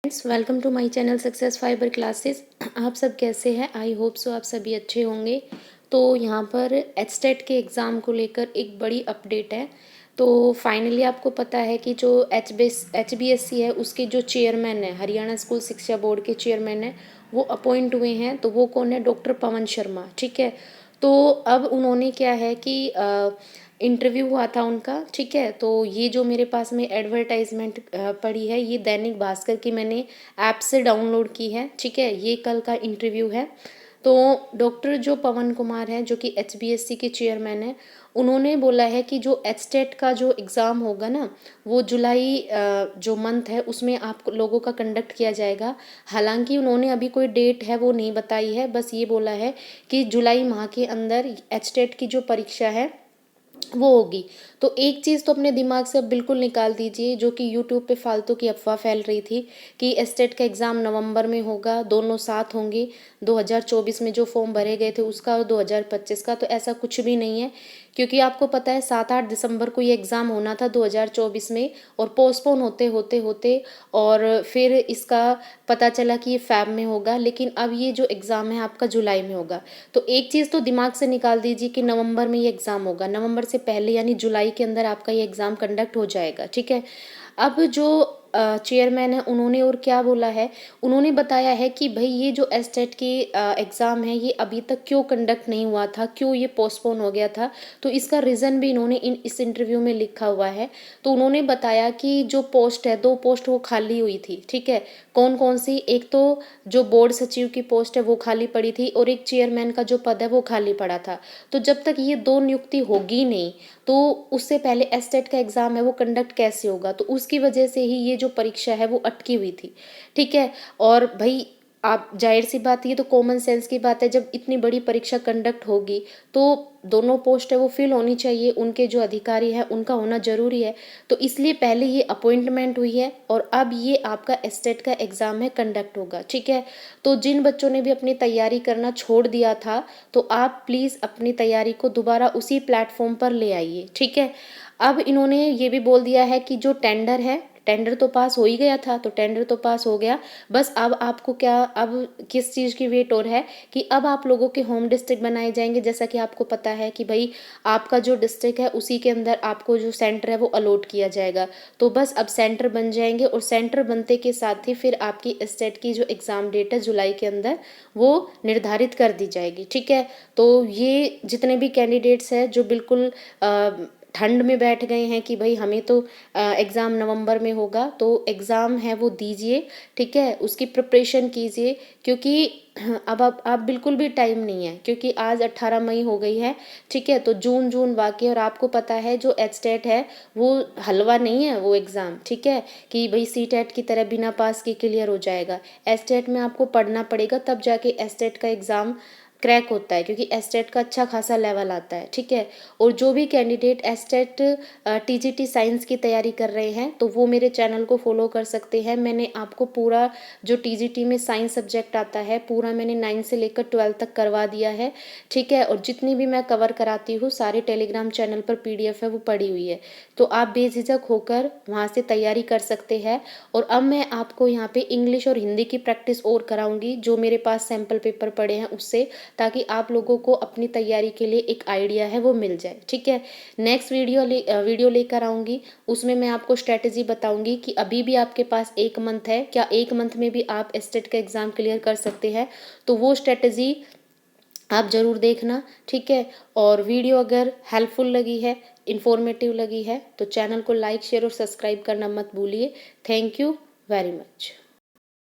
Friends, welcome to my channel success fibre classes. आप सब कैसे हैं? आई होप सो आप सभी अच्छे होंगे। तो यहाँ पर एचटेट के एग्ज़ाम को लेकर एक बड़ी अपडेट है। तो फाइनली आपको पता है कि जो एचबीएससी है उसके जो चेयरमैन है, हरियाणा स्कूल शिक्षा बोर्ड के चेयरमैन है, वो अपॉइंट हुए हैं। तो वो कौन है? डॉक्टर पवन शर्मा। ठीक है। तो अब उन्होंने क्या है कि इंटरव्यू हुआ था उनका। ठीक है। तो ये जो मेरे पास में एडवर्टाइजमेंट पड़ी है, ये दैनिक भास्कर की मैंने ऐप से डाउनलोड की है। ठीक है। ये कल का इंटरव्यू है। तो डॉक्टर जो पवन कुमार हैं, जो कि एचबीएससी के चेयरमैन हैं, उन्होंने बोला है कि जो एचटेट का जो एग्ज़ाम होगा ना, वो जुलाई जो मंथ है उसमें आप लोगों का कंडक्ट किया जाएगा। हालांकि उन्होंने अभी कोई डेट है वो नहीं बताई है, बस ये बोला है कि जुलाई माह के अंदर एचटेट की जो परीक्षा है वो होगी। तो एक चीज़ तो अपने दिमाग से अब बिल्कुल निकाल दीजिए, जो कि यूट्यूब पे फालतू की अफवाह फैल रही थी कि एस्टेट का एग्ज़ाम नवंबर में होगा, दोनों साथ होंगे। 2024 में जो फॉर्म भरे गए थे उसका और 2025 का, तो ऐसा कुछ भी नहीं है। क्योंकि आपको पता है 7-8 दिसंबर को ये एग्ज़ाम होना था 2024 में, और पोस्टपोन होते होते होते और फिर इसका पता चला कि ये फ़ैब में होगा। लेकिन अब ये जो एग्ज़ाम है आपका जुलाई में होगा। तो एक चीज़ तो दिमाग से निकाल दीजिए कि नवंबर में ये एग्ज़ाम होगा, नवंबर से पहले यानी जुलाई के अंदर आपका ये एग्ज़ाम कंडक्ट हो जाएगा। ठीक है। अब जो चेयरमैन है उन्होंने और क्या बोला है, उन्होंने बताया है कि भाई ये जो एस्टेट की एग्ज़ाम है ये अभी तक क्यों कंडक्ट नहीं हुआ था, क्यों ये पोस्टपोन हो गया था। तो इसका रीज़न भी इन्होंने इस इंटरव्यू में लिखा हुआ है। तो उन्होंने बताया कि जो पोस्ट है, 2 पोस्ट वो खाली हुई थी। ठीक है। कौन कौन सी? एक तो जो बोर्ड सचिव की पोस्ट है वो खाली पड़ी थी, और एक चेयरमैन का जो पद है वो खाली पड़ा था। तो जब तक ये 2 नियुक्ति होगी नहीं, तो उससे पहले एस्टेट का एग्ज़ाम है वो कंडक्ट कैसे होगा? तो उसकी वजह से ही ये जो परीक्षा है वो अटकी हुई थी। ठीक है। और भाई आप जाहिर सी बात, ये तो कॉमन सेंस की बात है, जब इतनी बड़ी परीक्षा कंडक्ट होगी तो दोनों पोस्ट है वो फिल होनी चाहिए, उनके जो अधिकारी है उनका होना जरूरी है। तो इसलिए पहले ये अपॉइंटमेंट हुई है और अब ये आपका एस्टेट का एग्ज़ाम है कंडक्ट होगा। ठीक है। तो जिन बच्चों ने भी अपनी तैयारी करना छोड़ दिया था, तो आप प्लीज़ अपनी तैयारी को दोबारा उसी प्लेटफॉर्म पर ले आइए। ठीक है। अब इन्होंने ये भी बोल दिया है कि जो टेंडर है, टेंडर तो पास हो ही गया था, तो टेंडर तो पास हो गया। बस अब आपको क्या, अब किस चीज़ की वेट और है कि अब आप लोगों के होम डिस्ट्रिक्ट बनाए जाएंगे। जैसा कि आपको पता है कि भाई आपका जो डिस्ट्रिक्ट है उसी के अंदर आपको जो सेंटर है वो अलॉट किया जाएगा। तो बस अब सेंटर बन जाएंगे, और सेंटर बनते के साथ ही फिर आपकी स्टेट की जो एग्ज़ाम डेट है जुलाई के अंदर वो निर्धारित कर दी जाएगी। ठीक है। तो ये जितने भी कैंडिडेट्स हैं जो बिल्कुल ठंड में बैठ गए हैं कि भाई हमें तो एग्ज़ाम नवंबर में होगा, तो एग्ज़ाम है वो दीजिए। ठीक है। उसकी प्रिपरेशन कीजिए, क्योंकि अब आप बिल्कुल भी टाइम नहीं है, क्योंकि आज 18 मई हो गई है। ठीक है। तो जून जून बाकी, और आपको पता है जो एचटेट है वो हलवा नहीं है वो एग्ज़ाम। ठीक है। कि भाई सीटेट की तरह बिना पास के क्लियर हो जाएगा। एचटेट में आपको पढ़ना पड़ेगा, तब जाके एचटेट का एग्ज़ाम क्रैक होता है, क्योंकि एस्टेट का अच्छा खासा लेवल आता है। ठीक है। और जो भी कैंडिडेट एस्टेट टीजीटी साइंस की तैयारी कर रहे हैं, तो वो मेरे चैनल को फॉलो कर सकते हैं। मैंने आपको पूरा जो टीजीटी में साइंस सब्जेक्ट आता है पूरा मैंने 9 से लेकर 12 तक करवा दिया है। ठीक है। और जितनी भी मैं कवर कराती हूँ सारे टेलीग्राम चैनल पर पीडीएफ है वो पड़ी हुई है, तो आप बेझिझक होकर वहाँ से तैयारी कर सकते हैं। और अब मैं आपको यहाँ पे इंग्लिश और हिंदी की प्रैक्टिस और कराऊंगी, जो मेरे पास सैम्पल पेपर पड़े हैं उससे, ताकि आप लोगों को अपनी तैयारी के लिए एक आइडिया है वो मिल जाए। ठीक है। नेक्स्ट वीडियो लेकर आऊँगी, उसमें मैं आपको स्ट्रेटजी बताऊंगी कि अभी भी आपके पास 1 मंथ है, क्या 1 मंथ में भी आप एस्टेट का एग्ज़ाम क्लियर कर सकते हैं। तो वो स्ट्रेटजी आप ज़रूर देखना। ठीक है। और वीडियो अगर हेल्पफुल लगी है, इन्फॉर्मेटिव लगी है, तो चैनल को लाइक शेयर और सब्सक्राइब करना मत भूलिए। Thank you very much.